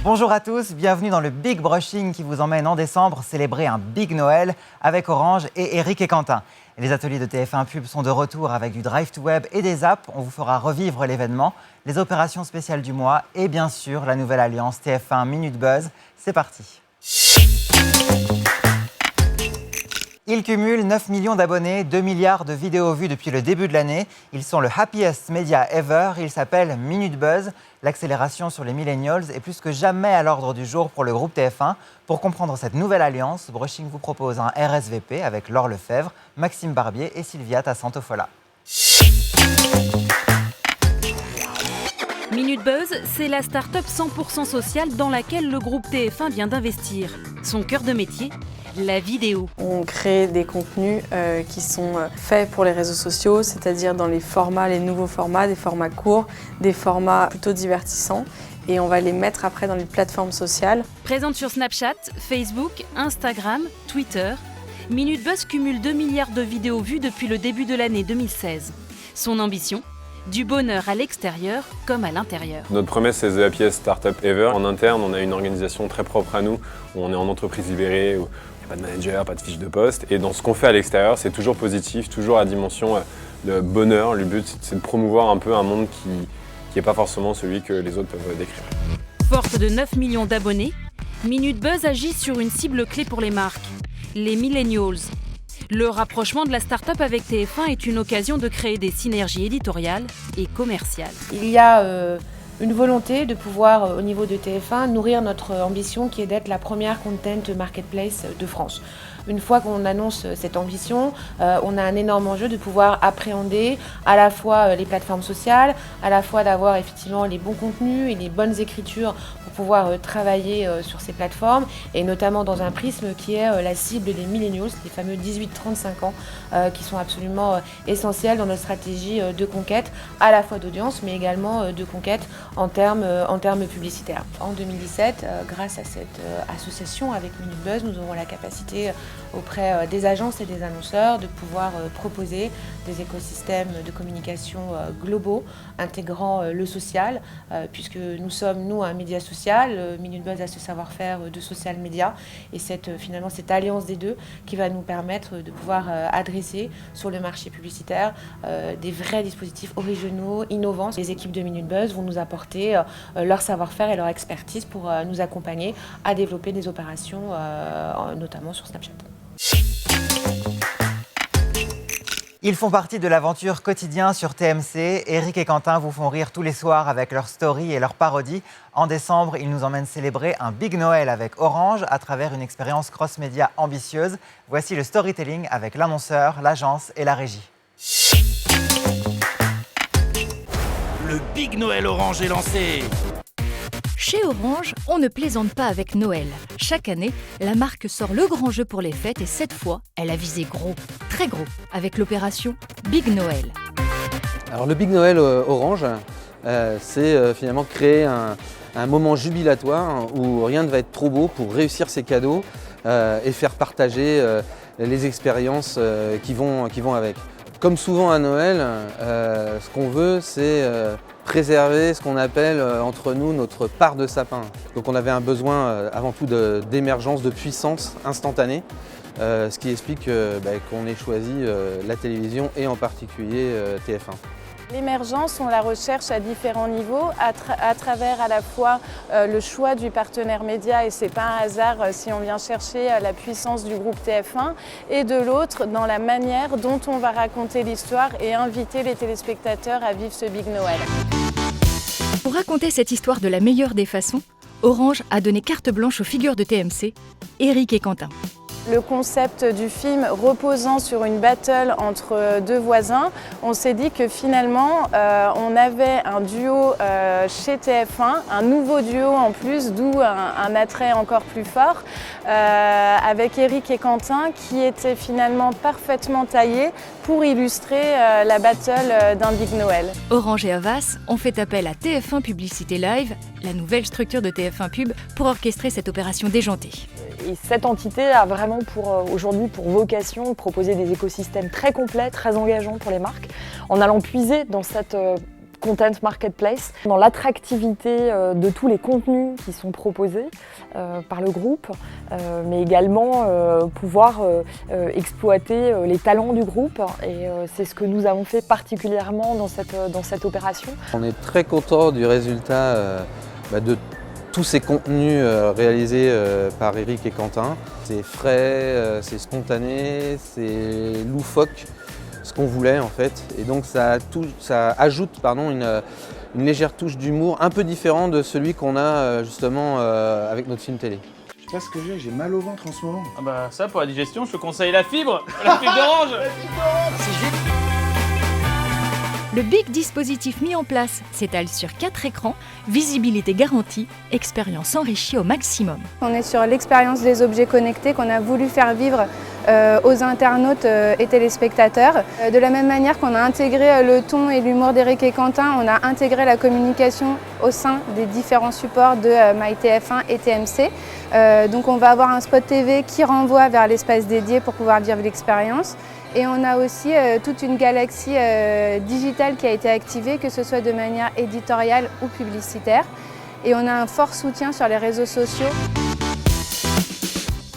Bonjour à tous, bienvenue dans le Big Brushing qui vous emmène en décembre célébrer un Big Noël avec Orange et Eric et Quentin. Les ateliers de TF1 Pub sont de retour avec du Drive to Web et des apps. On vous fera revivre l'événement, les opérations spéciales du mois et bien sûr la nouvelle alliance TF1 Minute Buzz. C'est parti. Ils cumulent 9 millions d'abonnés, 2 milliards de vidéos vues depuis le début de l'année. Ils sont le happiest media ever. Ils s'appellent Minute Buzz. L'accélération sur les millennials est plus que jamais à l'ordre du jour pour le groupe TF1. Pour comprendre cette nouvelle alliance, Brushing vous propose un RSVP avec Laure Lefebvre, Maxime Barbier et Sylvia Tassantofola. Minute Buzz, c'est la start-up 100% sociale dans laquelle le groupe TF1 vient d'investir. Son cœur de métier, la vidéo. On crée des contenus qui sont faits pour les réseaux sociaux, c'est-à-dire dans les formats, les nouveaux formats, des formats courts, des formats plutôt divertissants. Et on va les mettre après dans les plateformes sociales. Présente sur Snapchat, Facebook, Instagram, Twitter, Minute Buzz cumule 2 milliards de vidéos vues depuis le début de l'année 2016. Son ambition ? Du bonheur à l'extérieur comme à l'intérieur. Notre promesse, c'est The Happiest Startup Ever. En interne, on a une organisation très propre à nous, où on est en entreprise libérée, où il n'y a pas de manager, pas de fiche de poste. Et dans ce qu'on fait à l'extérieur, c'est toujours positif, toujours à dimension de bonheur. Le but, c'est de promouvoir un peu un monde qui n'est pas forcément celui que les autres peuvent décrire. Forte de 9 millions d'abonnés, Minute Buzz agit sur une cible clé pour les marques, les millennials. Le rapprochement de la start-up avec TF1 est une occasion de créer des synergies éditoriales et commerciales. Il y a une volonté de pouvoir, au niveau de TF1, nourrir notre ambition qui est d'être la première content marketplace de France. Une fois qu'on annonce cette ambition, on a un énorme enjeu de pouvoir appréhender à la fois les plateformes sociales, à la fois d'avoir effectivement les bons contenus et les bonnes écritures pour pouvoir travailler sur ces plateformes, et notamment dans un prisme qui est la cible des millennials, les fameux 18-35 ans, qui sont absolument essentiels dans notre stratégie de conquête, à la fois d'audience, mais également de conquête en termes publicitaires. En 2017, grâce à cette association avec Minute Buzz, nous aurons la capacité auprès des agences et des annonceurs de pouvoir proposer des écosystèmes de communication globaux, intégrant le social, puisque nous sommes, nous, un média social. Minute Buzz a ce savoir-faire de social media, et finalement cette alliance des deux qui va nous permettre de pouvoir adresser sur le marché publicitaire des vrais dispositifs originaux, innovants. Les équipes de Minute Buzz vont nous apporter leur savoir-faire et leur expertise pour nous accompagner à développer des opérations, notamment sur Snapchat. Ils font partie de l'aventure quotidien sur TMC. Eric et Quentin vous font rire tous les soirs avec leurs stories et leurs parodies. En décembre, ils nous emmènent célébrer un Big Noël avec Orange à travers une expérience cross-média ambitieuse. Voici le storytelling avec l'annonceur, l'agence et la régie. Le Big Noël Orange est lancé. Chez Orange, on ne plaisante pas avec Noël. Chaque année, la marque sort le grand jeu pour les fêtes et cette fois, elle a visé gros, très gros, avec l'opération Big Noël. Alors le Big Noël Orange, c'est finalement créer un moment jubilatoire où rien ne va être trop beau pour réussir ses cadeaux et faire partager les expériences qui vont avec. Comme souvent à Noël, ce qu'on veut, c'est préserver ce qu'on appelle entre nous notre part de sapin. Donc on avait un besoin avant tout d'émergence, de puissance instantanée, ce qui explique qu'on ait choisi la télévision et en particulier TF1. L'émergence, on la recherche à différents niveaux, à travers à la fois le choix du partenaire média, et c'est pas un hasard si on vient chercher la puissance du groupe TF1, et de l'autre dans la manière dont on va raconter l'histoire et inviter les téléspectateurs à vivre ce Big Noël. Pour raconter cette histoire de la meilleure des façons, Orange a donné carte blanche aux figures de TMC, Eric et Quentin. Le concept du film reposant sur une battle entre deux voisins, on s'est dit que finalement on avait un duo chez TF1, un nouveau duo en plus, d'où un attrait encore plus fort, avec Eric et Quentin qui étaient finalement parfaitement taillés pour illustrer la battle d'un Big Noël. Orange et Havas ont fait appel à TF1 Publicité Live, la nouvelle structure de TF1 Pub, pour orchestrer cette opération déjantée. Et cette entité a vraiment aujourd'hui pour vocation de proposer des écosystèmes très complets, très engageants pour les marques, en allant puiser dans cette content marketplace, dans l'attractivité de tous les contenus qui sont proposés par le groupe, mais également pouvoir exploiter les talents du groupe. Et c'est ce que nous avons fait particulièrement dans cette opération. On est très content du résultat de tous ces contenus réalisés par Eric et Quentin. C'est frais, c'est spontané, c'est loufoque, ce qu'on voulait en fait. Et donc ça ajoute une légère touche d'humour un peu différent de celui qu'on a justement avec notre film télé. Je sais pas ce que j'ai mal au ventre en ce moment. Ah bah ça pour la digestion, je te conseille la fibre d'orange. Le big dispositif mis en place s'étale sur 4 écrans, visibilité garantie, expérience enrichie au maximum. On est sur l'expérience des objets connectés qu'on a voulu faire vivre aux internautes et téléspectateurs. De la même manière qu'on a intégré le ton et l'humour d'Eric et Quentin, on a intégré la communication au sein des différents supports de MyTF1 et TMC. Donc on va avoir un spot TV qui renvoie vers l'espace dédié pour pouvoir vivre l'expérience. Et on a aussi toute une galaxie digitale qui a été activée, que ce soit de manière éditoriale ou publicitaire. Et on a un fort soutien sur les réseaux sociaux.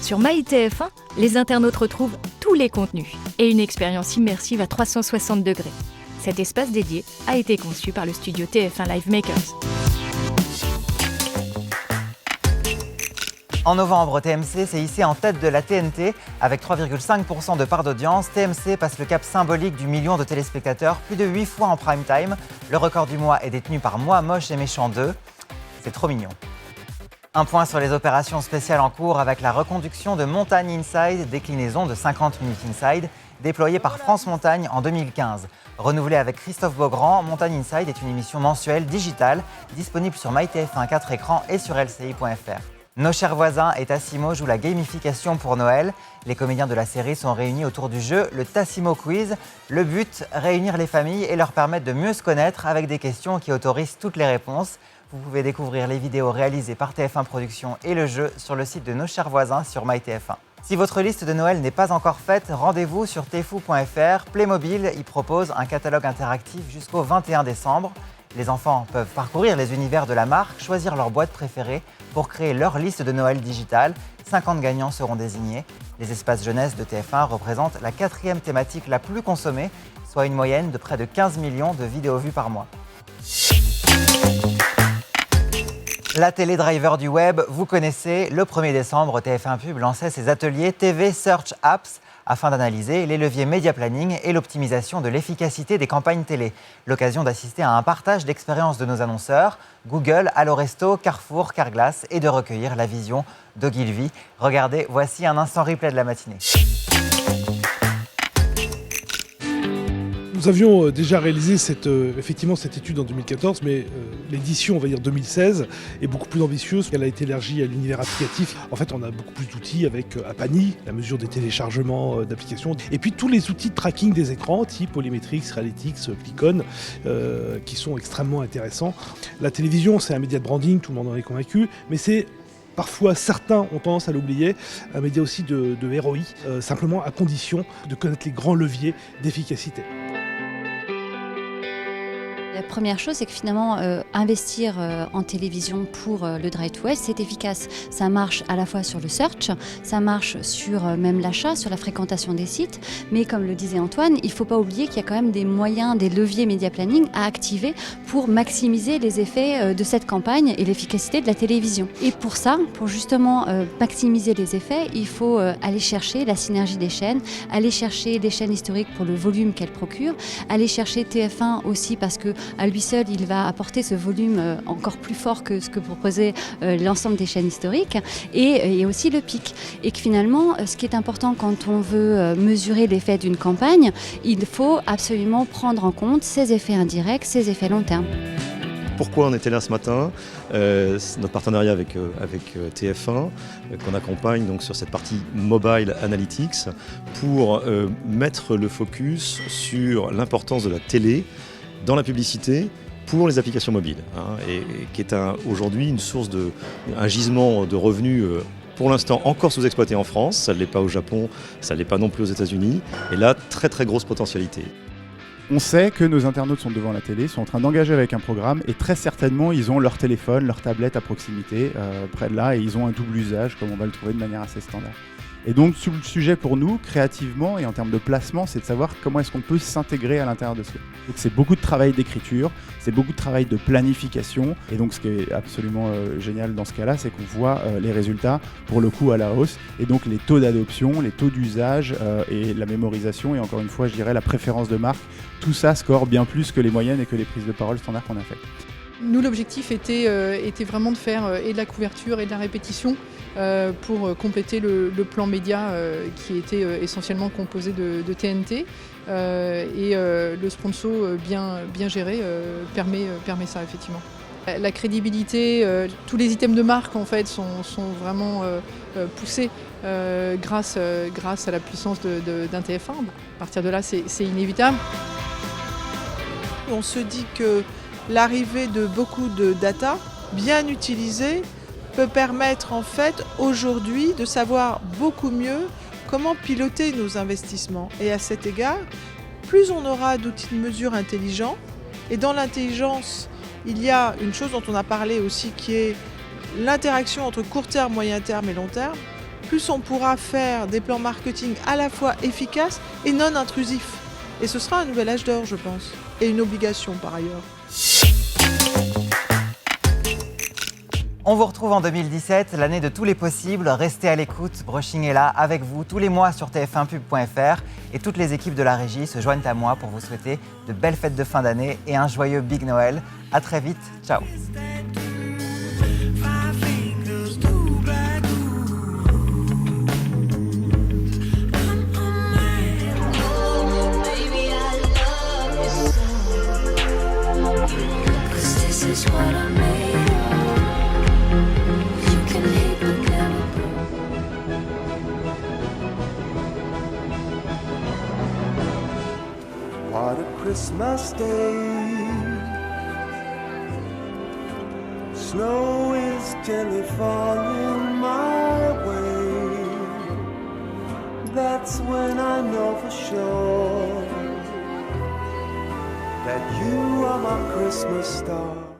Sur MyTF1, les internautes retrouvent tous les contenus et une expérience immersive à 360 degrés. Cet espace dédié a été conçu par le studio TF1 Live Makers. En novembre, TMC s'est hissé en tête de la TNT avec 3,5% de part d'audience. TMC passe le cap symbolique du million de téléspectateurs, plus de 8 fois en prime time. Le record du mois est détenu par Moi, Moche et Méchant 2. C'est trop mignon. Un point sur les opérations spéciales en cours avec la reconduction de Montagne Inside, déclinaison de 50 minutes Inside, déployée par France Montagne en 2015. Renouvelée avec Christophe Beaugrand, Montagne Inside est une émission mensuelle digitale disponible sur MyTF1 4 écrans et sur LCI.fr. Nos chers voisins et Tassimo jouent la gamification pour Noël. Les comédiens de la série sont réunis autour du jeu, le Tassimo Quiz. Le but, réunir les familles et leur permettre de mieux se connaître avec des questions qui autorisent toutes les réponses. Vous pouvez découvrir les vidéos réalisées par TF1 Productions et le jeu sur le site de Nos chers voisins sur MyTF1. Si votre liste de Noël n'est pas encore faite, rendez-vous sur tfou.fr. Playmobil y propose un catalogue interactif jusqu'au 21 décembre. Les enfants peuvent parcourir les univers de la marque, choisir leur boîte préférée pour créer leur liste de Noël digitale. 50 gagnants seront désignés. Les espaces jeunesse de TF1 représentent la 4e thématique la plus consommée, soit une moyenne de près de 15 millions de vidéos vues par mois. La télé-driver du web, vous connaissez, le 1er décembre, TF1 Pub lançait ses ateliers TV Search Apps afin d'analyser les leviers média planning et l'optimisation de l'efficacité des campagnes télé. L'occasion d'assister à un partage d'expériences de nos annonceurs, Google, Allo Resto, Carrefour, Carglass, et de recueillir la vision d'Ogilvy. Regardez, voici un instant replay de la matinée. Nous avions déjà réalisé effectivement cette étude en 2014, mais l'édition, on va dire 2016, est beaucoup plus ambitieuse. Elle a été élargie à l'univers applicatif. En fait, on a beaucoup plus d'outils avec Apani, la mesure des téléchargements d'applications, et puis tous les outils de tracking des écrans, type Polymetrix, Realytics, Plicon, qui sont extrêmement intéressants. La télévision, c'est un média de branding, tout le monde en est convaincu, mais c'est parfois, certains ont tendance à l'oublier, un média aussi de ROI, simplement à condition de connaître les grands leviers d'efficacité. La première chose, c'est que finalement, investir en télévision pour le Drive to West, c'est efficace. Ça marche à la fois sur le search, ça marche sur même l'achat, sur la fréquentation des sites. Mais comme le disait Antoine, il ne faut pas oublier qu'il y a quand même des moyens, des leviers média planning à activer pour maximiser les effets de cette campagne et l'efficacité de la télévision. Et pour ça, pour justement maximiser les effets, il faut aller chercher la synergie des chaînes, aller chercher les chaînes historiques pour le volume qu'elles procurent, aller chercher TF1 aussi parce que à lui seul, il va apporter ce volume encore plus fort que ce que proposait l'ensemble des chaînes historiques et aussi le pic. Et que finalement, ce qui est important quand on veut mesurer l'effet d'une campagne, il faut absolument prendre en compte ses effets indirects, ses effets long terme. Pourquoi on était là ce matin, notre partenariat avec TF1, qu'on accompagne donc sur cette partie Mobile Analytics, pour mettre le focus sur l'importance de la télé dans la publicité pour les applications mobiles, et qui est aujourd'hui une source un gisement de revenus pour l'instant encore sous-exploité en France, ça ne l'est pas au Japon, ça ne l'est pas non plus aux États-Unis, et là très très grosse potentialité. On sait que nos internautes sont devant la télé, sont en train d'engager avec un programme et très certainement ils ont leur téléphone, leur tablette à proximité, près de là, et ils ont un double usage comme on va le trouver de manière assez standard. Et donc sur le sujet pour nous, créativement et en termes de placement, c'est de savoir comment est-ce qu'on peut s'intégrer à l'intérieur de cela. Donc c'est beaucoup de travail d'écriture, c'est beaucoup de travail de planification, et donc ce qui est absolument génial dans ce cas-là, c'est qu'on voit les résultats pour le coup à la hausse, et donc les taux d'adoption, les taux d'usage et la mémorisation, et encore une fois je dirais la préférence de marque, tout ça score bien plus que les moyennes et que les prises de parole standards qu'on a faites. Nous, l'objectif était vraiment de faire et de la couverture et de la répétition pour compléter le plan média qui était essentiellement composé de TNT. Et le sponsor bien géré permet ça, effectivement. La crédibilité, tous les items de marque en fait, sont vraiment poussés grâce à la puissance d'un TF1. À partir de là, c'est inévitable. On se dit que l'arrivée de beaucoup de data bien utilisée peut permettre en fait aujourd'hui de savoir beaucoup mieux comment piloter nos investissements. Et à cet égard, plus on aura d'outils de mesure intelligents, et dans l'intelligence, il y a une chose dont on a parlé aussi qui est l'interaction entre court terme, moyen terme et long terme, plus on pourra faire des plans marketing à la fois efficaces et non intrusifs. Et ce sera un nouvel âge d'or, je pense, et une obligation par ailleurs. On vous retrouve en 2017, l'année de tous les possibles. Restez à l'écoute, Brushing est là avec vous tous les mois sur tf1pub.fr et toutes les équipes de la régie se joignent à moi pour vous souhaiter de belles fêtes de fin d'année et un joyeux Big Noël. À très vite, ciao. What a Christmas day. Snow is gently falling my way. That's when I know for sure that you are my Christmas star.